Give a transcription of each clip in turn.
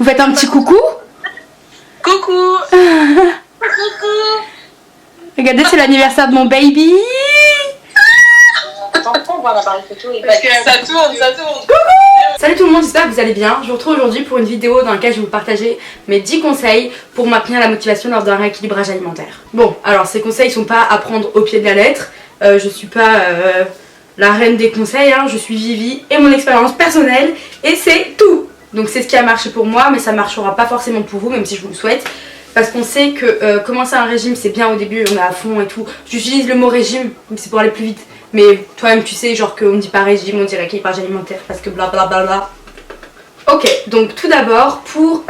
Vous faites un petit coucou? Coucou. Coucou. Regardez, c'est l'anniversaire de mon baby. T'entends voir l'appareil photo et parce que ça tourne, ça tourne. Salut tout le monde, j'espère que vous allez bien. Je vous retrouve aujourd'hui pour une vidéo dans laquelle je vais vous partager mes 10 conseils pour maintenir la motivation lors d'un rééquilibrage alimentaire. Bon, alors ces conseils sont pas à prendre au pied de la lettre. Je suis pas la reine des conseils, hein. Je suis Vivi et mon expérience personnelle et c'est tout. Donc c'est ce qui a marché pour moi, mais ça marchera pas forcément pour vous, même si je vous le souhaite. Parce qu'on sait que commencer un régime c'est bien au début, on est à fond et tout. J'utilise le mot régime, c'est pour aller plus vite. Mais toi-même tu sais, genre qu'on ne dit pas régime, on dit rééquilibrage alimentaire parce que blablabla. Ok, donc tout d'abord, pour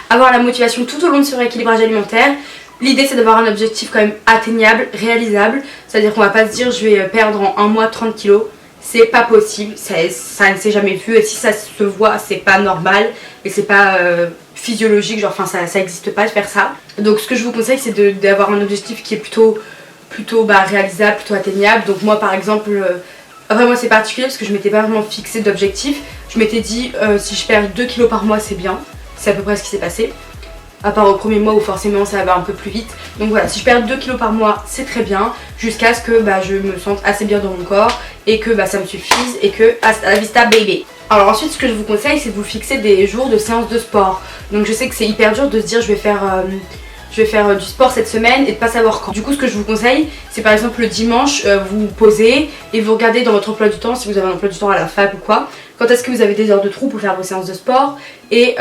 avoir la motivation tout au long de ce rééquilibrage alimentaire, l'idée c'est d'avoir un objectif quand même atteignable, réalisable. C'est-à-dire qu'on va pas se dire je vais perdre en un mois 30 kilos. C'est pas possible, ça ne s'est jamais vu et si ça se voit c'est pas normal et c'est pas physiologique, genre enfin ça existe pas de faire ça. Donc ce que je vous conseille c'est d'avoir un objectif qui est plutôt réalisable, plutôt atteignable. Donc moi par exemple, après moi c'est particulier parce que je m'étais pas vraiment fixé d'objectif. Je m'étais dit si je perds 2 kilos par mois c'est bien, c'est à peu près ce qui s'est passé. À part au premier mois où forcément ça va un peu plus vite. Donc voilà, si je perds 2 kilos par mois c'est très bien, jusqu'à ce que je me sente assez bien dans mon corps et que ça me suffise et que hasta la vista baby. Alors ensuite ce que je vous conseille c'est de vous fixer des jours de séance de sport. Donc je sais que c'est hyper dur de se dire je vais faire du sport cette semaine et de pas savoir quand. Du coup ce que je vous conseille c'est par exemple le dimanche vous posez et vous regardez dans votre emploi du temps, si vous avez un emploi du temps à la fac ou quoi, quand est-ce que vous avez des heures de trou pour faire vos séances de sport et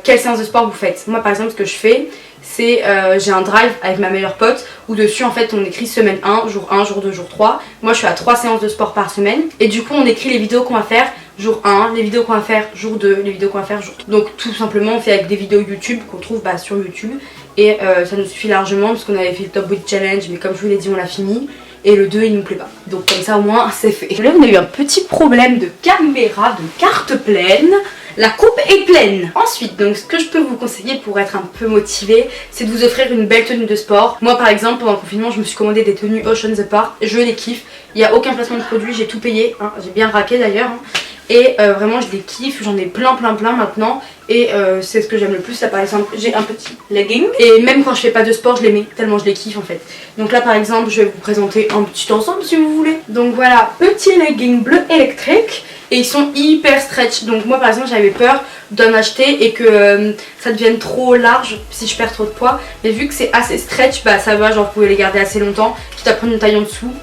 quelle séance de sport vous faites. Moi par exemple ce que je fais c'est j'ai un drive avec ma meilleure pote où dessus en fait on écrit semaine 1, jour 1, jour 2, jour 3. Moi je suis à 3 séances de sport par semaine et du coup on écrit les vidéos qu'on va faire jour 1, les vidéos qu'on va faire jour 2, les vidéos qu'on va faire jour 3. Donc tout simplement on fait avec des vidéos YouTube qu'on trouve sur YouTube et ça nous suffit largement parce qu'on avait fait le Top Weight Challenge mais comme je vous l'ai dit on l'a fini. Et le 2 il nous plaît pas. Donc comme ça au moins c'est fait. Là on a eu un petit problème de caméra, de carte pleine. La coupe est pleine. Ensuite, donc ce que je peux vous conseiller pour être un peu motivé, c'est de vous offrir une belle tenue de sport. Moi par exemple pendant le confinement je me suis commandé des tenues Ocean the Park. Je les kiffe. Il n'y a aucun placement de produit, j'ai tout payé. Hein. J'ai bien raqué d'ailleurs. Hein. Et vraiment je les kiffe, j'en ai plein maintenant et c'est ce que j'aime le plus. Là par exemple j'ai un petit legging et même quand je fais pas de sport je les mets tellement je les kiffe en fait. Donc là par exemple je vais vous présenter un petit ensemble si vous voulez. Donc voilà, petit legging bleu électrique et ils sont hyper stretch. Donc moi par exemple j'avais peur d'en acheter et que ça devienne trop large si je perds trop de poids, mais vu que c'est assez stretch ça va, genre vous pouvez les garder assez longtemps, quitte à prendre une taille en dessous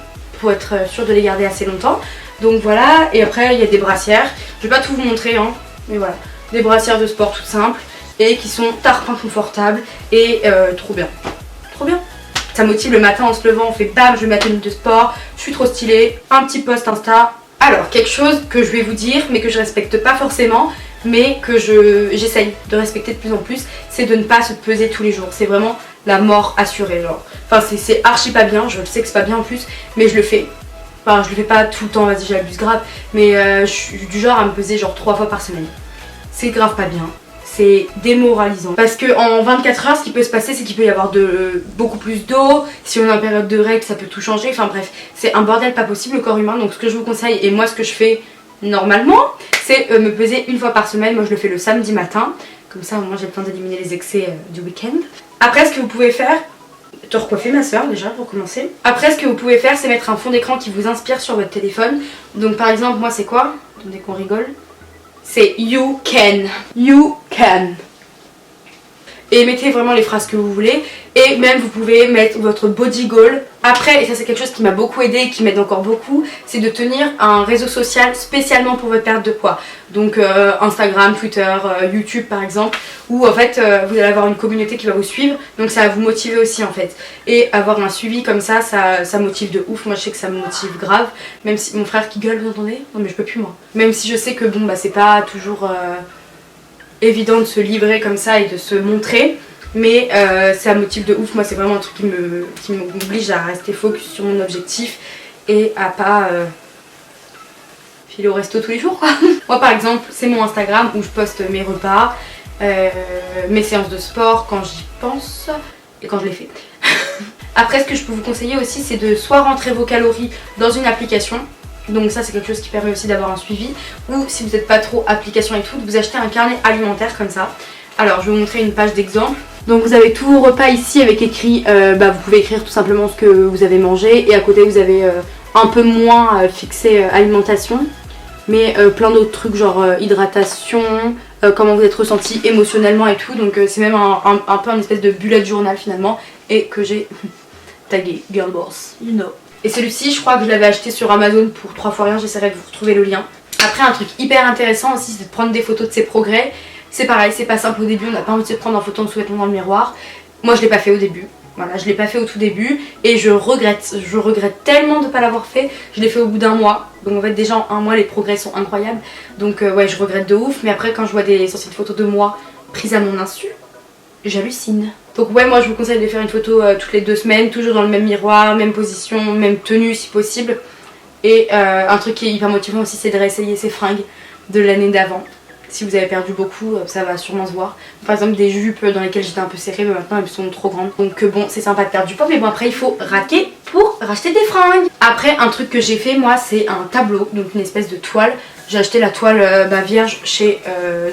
pour être sûr de les garder assez longtemps. Donc voilà, et après il y a des brassières, je vais pas tout vous montrer hein, mais voilà, des brassières de sport toutes simples et qui sont tarpin confortables et trop bien, trop bien. Ça motive le matin en se levant, on fait bam, je mets ma tenue de sport, je suis trop stylée, un petit post Insta. Alors quelque chose que je vais vous dire mais que je respecte pas forcément mais que j'essaye de respecter de plus en plus, c'est de ne pas se peser tous les jours, c'est vraiment la mort assurée genre. Enfin c'est archi pas bien, je le sais que c'est pas bien en plus mais je le fais. Enfin je le fais pas tout le temps, vas-y j'abuse grave, mais je suis du genre à me peser genre 3 fois par semaine. C'est grave pas bien, c'est démoralisant. Parce que en 24 heures ce qui peut se passer c'est qu'il peut y avoir beaucoup plus d'eau, si on est en période de règles ça peut tout changer, enfin bref, c'est un bordel pas possible le corps humain. Donc ce que je vous conseille et moi ce que je fais normalement c'est me peser une fois par semaine. Moi je le fais le samedi matin, comme ça au moins j'ai le temps d'éliminer les excès du week-end. Après ce que vous pouvez faire, te recoiffer ma soeur déjà pour commencer. Après ce que vous pouvez faire c'est mettre un fond d'écran qui vous inspire sur votre téléphone. Donc par exemple moi c'est quoi? Attendez qu'on rigole. C'est You Can. You Can. Et mettez vraiment les phrases que vous voulez. Et même vous pouvez mettre votre body goal. Après, et ça c'est quelque chose qui m'a beaucoup aidé et qui m'aide encore beaucoup, c'est de tenir un réseau social spécialement pour votre perte de poids. Donc Instagram, Twitter, YouTube par exemple, où en fait vous allez avoir une communauté qui va vous suivre, donc ça va vous motiver aussi en fait. Et avoir un suivi comme ça motive de ouf. Moi je sais que ça me motive grave, même si mon frère qui gueule, vous entendez? Non mais je peux plus moi. Même si je sais que bon c'est pas toujours évident de se livrer comme ça et de se montrer. Mais ça motive de ouf. Moi c'est vraiment un truc qui m'oblige à rester focus sur mon objectif et à pas filer au resto tous les jours quoi. Moi par exemple c'est mon Instagram où je poste mes repas, mes séances de sport quand j'y pense et quand je les fais. Après ce que je peux vous conseiller aussi c'est de soit rentrer vos calories dans une application. Donc ça c'est quelque chose qui permet aussi d'avoir un suivi. Ou si vous n'êtes pas trop application et tout, de vous acheter un carnet alimentaire comme ça. Alors je vais vous montrer une page d'exemple. Donc vous avez tous vos repas ici avec écrit, vous pouvez écrire tout simplement ce que vous avez mangé. Et à côté vous avez un peu moins fixé alimentation. Mais plein d'autres trucs genre hydratation, comment vous êtes ressenti émotionnellement et tout. Donc c'est même un peu une espèce de bullet journal finalement. Et que j'ai tagué Girl Boss, you know. Et celui-ci je crois que je l'avais acheté sur Amazon pour 3 fois rien, j'essaierai de vous retrouver le lien. Après un truc hyper intéressant aussi c'est de prendre des photos de ses progrès. C'est pareil, c'est pas simple au début, on n'a pas envie de se prendre en photo en sous-vêtements dans le miroir. Moi je l'ai pas fait au début, voilà, je l'ai pas fait au tout début et je regrette tellement de pas l'avoir fait. Je l'ai fait au bout d'un mois, donc en fait déjà en un mois les progrès sont incroyables. Donc ouais je regrette de ouf, mais après quand je vois des sorties de photos de moi prises à mon insu, j'hallucine. Donc ouais moi je vous conseille de faire une photo toutes les 2 semaines, toujours dans le même miroir, même position, même tenue si possible. Et un truc qui est hyper motivant aussi c'est de réessayer ses fringues de l'année d'avant. Si vous avez perdu beaucoup, ça va sûrement se voir. Par exemple des jupes dans lesquelles j'étais un peu serrée, mais maintenant elles sont trop grandes. Donc bon, c'est sympa de perdre du poids, mais bon après il faut raquer pour racheter des fringues. Après un truc que j'ai fait moi c'est un tableau, donc une espèce de toile. J'ai acheté la toile vierge chez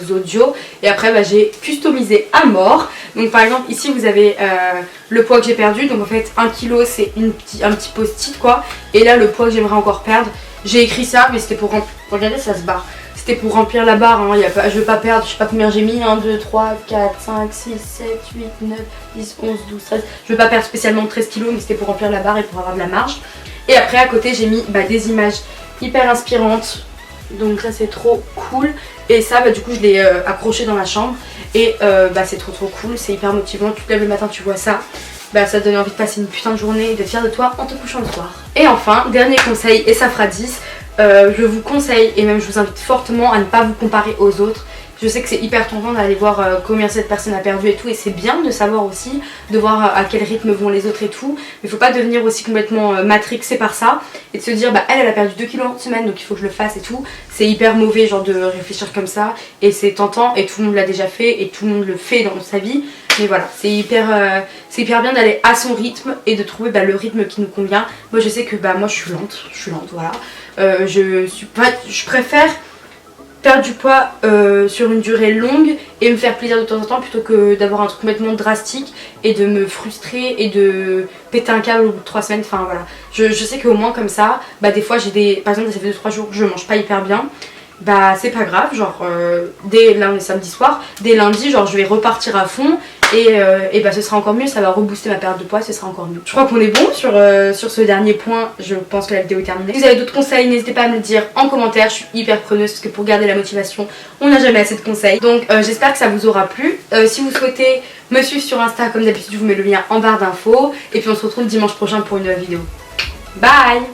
Zodio et après j'ai customisé à mort. Donc par exemple ici vous avez le poids que j'ai perdu, donc en fait 1 kg c'est un petit post-it quoi. Et là le poids que j'aimerais encore perdre, j'ai écrit ça mais c'était pour remplir, regardez ça se barre. C'était pour remplir la barre, hein. Je veux pas perdre, je sais pas combien j'ai mis, 1, 2, 3, 4, 5, 6, 7, 8, 9, 10, 11, 12, 13. Je veux pas perdre spécialement 13 kilos mais c'était pour remplir la barre et pour avoir de la marge. Et après à côté j'ai mis des images hyper inspirantes. Donc ça c'est trop cool. Et ça du coup je l'ai accroché dans la chambre. Et c'est trop cool, c'est hyper motivant. Tu te lèves le matin, tu vois ça. Ça te donne envie de passer une putain de journée et d'être fière de toi en te couchant le soir. Et enfin, dernier conseil, et ça fera 10. Je vous conseille et même je vous invite fortement à ne pas vous comparer aux autres. Je sais que c'est hyper tentant d'aller voir combien cette personne a perdu et tout, et c'est bien de savoir aussi, de voir à quel rythme vont les autres et tout, mais faut pas devenir aussi complètement matrixé par ça et de se dire elle a perdu 2 kilos en semaine donc il faut que je le fasse et tout. C'est hyper mauvais genre de réfléchir comme ça et c'est tentant et tout le monde l'a déjà fait et tout le monde le fait dans sa vie. Mais voilà, c'est hyper bien d'aller à son rythme et de trouver le rythme qui nous convient. Moi je sais que moi je suis lente voilà. Je préfère perdre du poids sur une durée longue et me faire plaisir de temps en temps plutôt que d'avoir un truc complètement drastique et de me frustrer et de péter un câble au bout de 3 semaines. Enfin voilà, je sais qu'au moins comme ça, des fois j'ai par exemple ça fait 2-3 jours que je mange pas hyper bien. C'est pas grave, genre dès là on est samedi soir, dès lundi genre je vais repartir à fond et ce sera encore mieux, ça va rebooster ma perte de poids, ce sera encore mieux. Je crois qu'on est bon sur ce dernier point, je pense que la vidéo est terminée. Si vous avez d'autres conseils, n'hésitez pas à me le dire en commentaire, je suis hyper preneuse parce que pour garder la motivation, on n'a jamais assez de conseils. Donc j'espère que ça vous aura plu. Si vous souhaitez me suivre sur Insta, comme d'habitude je vous mets le lien en barre d'infos. Et puis on se retrouve dimanche prochain pour une nouvelle vidéo. Bye!